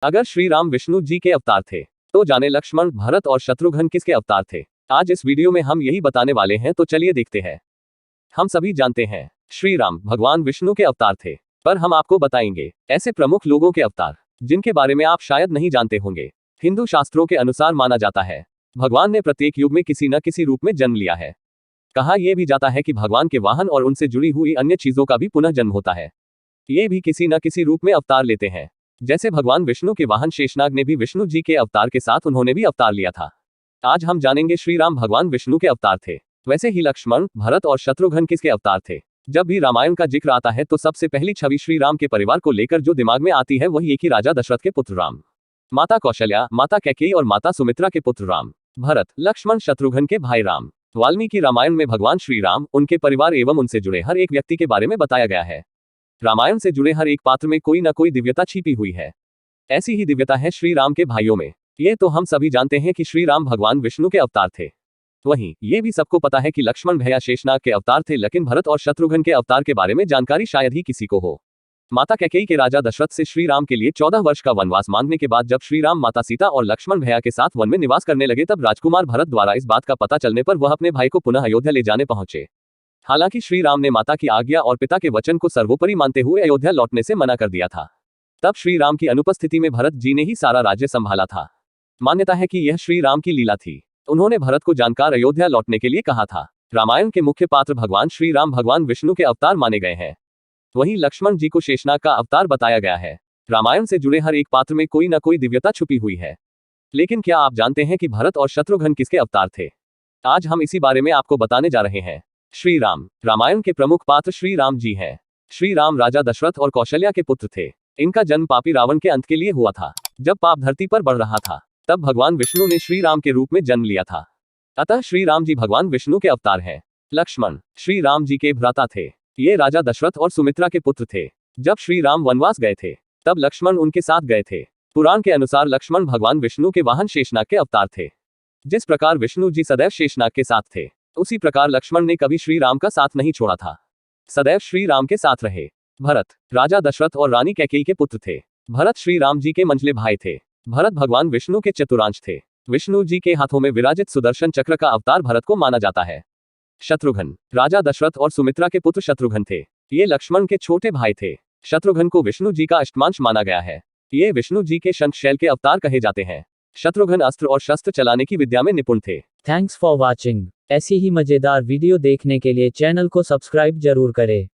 अगर श्री राम विष्णु जी के अवतार थे तो जाने लक्ष्मण, भरत और शत्रुघ्न किसके अवतार थे। आज इस वीडियो में हम यही बताने वाले हैं, तो चलिए देखते हैं। हम सभी जानते हैं श्री राम भगवान विष्णु के अवतार थे, पर हम आपको बताएंगे ऐसे प्रमुख लोगों के अवतार जिनके बारे में आप शायद नहीं जानते होंगे। हिंदू शास्त्रों के अनुसार माना जाता है भगवान ने प्रत्येक युग में किसी न किसी रूप में जन्म लिया है। कहा यह भी जाता है कि भगवान के वाहन और उनसे जुड़ी हुई अन्य चीजों का भी पुनः जन्म होता है। ये भी किसी न किसी रूप में अवतार लेते हैं। जैसे भगवान विष्णु के वाहन शेषनाग ने भी विष्णु जी के अवतार के साथ उन्होंने भी अवतार लिया था। आज हम जानेंगे श्री राम भगवान विष्णु के अवतार थे। वैसे ही लक्ष्मण, भरत और शत्रुघ्न किसके अवतार थे। जब भी रामायण का जिक्र आता है तो सबसे पहली छवि श्री राम के परिवार को लेकर जो दिमाग में आती है वही एक ही राजा दशरथ के पुत्र राम, माता कौशल्या, माता कैकेयी और माता सुमित्रा के पुत्र राम, भरत, लक्ष्मण, शत्रुघ्न के भाई राम। वाल्मीकि रामायण में भगवान श्री राम, उनके परिवार एवं उनसे जुड़े हर एक व्यक्ति के बारे में बताया गया है। रामायण से जुड़े हर एक पात्र में कोई न कोई दिव्यता छिपी हुई है। ऐसी ही दिव्यता है श्री राम के भाइयों में। ये तो हम सभी जानते हैं कि श्री राम भगवान विष्णु के अवतार थे। वहीं ये भी सबको पता है कि लक्ष्मण भैया शेषनाग के अवतार थे, लेकिन भरत और शत्रुघ्न के अवतार के बारे में जानकारी शायद ही किसी को हो। माता कैकेयी के राजा दशरथ से श्री राम के लिए 14 वर्ष का वनवास मांगने के बाद जब श्री राम, माता सीता और लक्ष्मण भैया के साथ वन में निवास करने लगे, तब राजकुमार भरत द्वारा इस बात का पता चलने पर वह अपने भाई को पुनः अयोध्या ले जाने पहुंचे। हालांकि श्री राम ने माता की आज्ञा और पिता के वचन को सर्वोपरि मानते हुए अयोध्या लौटने से मना कर दिया था। तब श्री राम की अनुपस्थिति में भरत जी ने ही सारा राज्य संभाला था। मान्यता है कि यह श्री राम की लीला थी। उन्होंने भरत को जानकार अयोध्या लौटने के लिए कहा था। रामायण के मुख्य पात्र भगवान श्री राम भगवान विष्णु के अवतार माने गए हैं। वहीं लक्ष्मण जी को शेषनाग का अवतार बताया गया है। रामायण से जुड़े हर एक पात्र में कोई न कोई दिव्यता छुपी हुई है। लेकिन क्या आप जानते हैं कि भरत और शत्रुघ्न किसके अवतार थे। आज हम इसी बारे में आपको बताने जा रहे हैं। श्री राम, रामायण के प्रमुख पात्र श्री राम जी हैं। श्री राम राजा दशरथ और कौशल्या के पुत्र थे। इनका जन्म पापी रावण के अंत के लिए हुआ था। जब पाप धरती पर बढ़ रहा था तब भगवान विष्णु ने श्री राम के रूप में जन्म लिया था। अतः श्री राम जी भगवान विष्णु के अवतार हैं। लक्ष्मण श्री राम जी के भ्राता थे। ये राजा दशरथ और सुमित्रा के पुत्र थे। जब श्री राम वनवास गए थे तब लक्ष्मण उनके साथ गए थे। पुराण के अनुसार लक्ष्मण भगवान विष्णु के वाहन शेषनाग के अवतार थे। जिस प्रकार विष्णु जी सदैव शेषनाग के साथ थे, उसी प्रकार लक्ष्मण ने कभी श्री राम का साथ नहीं छोड़ा था, सदैव श्री राम के साथ रहे। भरत राजा दशरथ और रानी कैकेयी के पुत्र थे। भरत श्री राम जी के मंझले भाई थे। भरत भगवान विष्णु के चतुरांश थे। विष्णु जी के हाथों में विराजित सुदर्शन चक्र का अवतार भरत को माना जाता है। शत्रुघ्न राजा दशरथ और सुमित्रा के पुत्र शत्रुघ्न थे। ये लक्ष्मण के छोटे भाई थे। शत्रुघ्न को विष्णु जी का अष्टमांश माना गया है। ये विष्णु जी के शंखशैल के अवतार कहे जाते हैं। शत्रुघ्न अस्त्र और शस्त्र चलाने की विद्या में निपुण थे। Thanks for watching. ऐसी ही मजेदार वीडियो देखने के लिए चैनल को सब्सक्राइब जरूर करें।